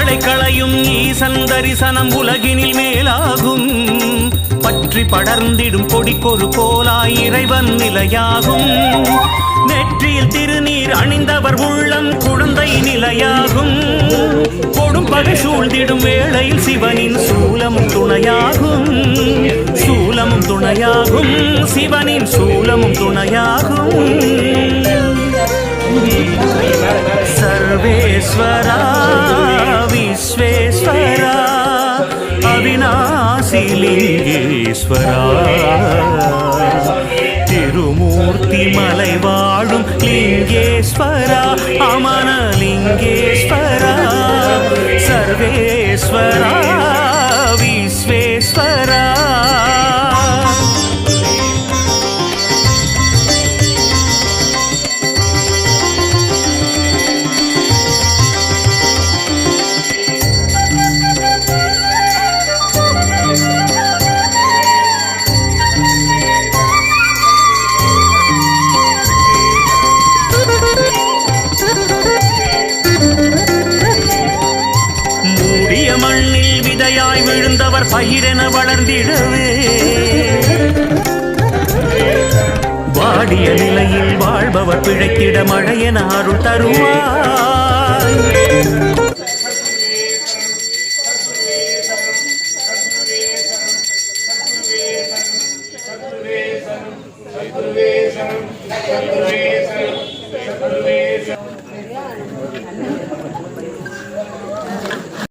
கவலை களையும் ஈசன் தரிசனம் உலகினில் மேலாகும். பற்றி படர்ந்திடும் கொடிக்கொரு கோலாய் இறைவன் நிலையாகும். நெற்றியில் திருநீர் அணிந்தவர் உள்ளம் குழந்தை நிலையாகும். கொடும் பகை சூழ்ந்திடும் வேளையில் சிவனின் சூலமும் துணையாகும். சூலமும் துணையாகும், சிவனின் சூலமும் துணையாகும். சர்வேஸ்வரா விஸ்வேஸ்வரா அவிநாசி லிங்கேஸ்வரா திருமூர்த்தி மலை வாழும் லிங்கேஸ்வரா அமனலிங்கேஸ்வரா சர்வேஸ்வரா விஸ்வேஸ்வரா. மண்ணில் விதையாய் விழுந்தவர் பயிரென வளர்ந்திடவே வாடிய நிலையில் வாழ்பவர் பிழைத்திட மழையென அருள் தருவார்.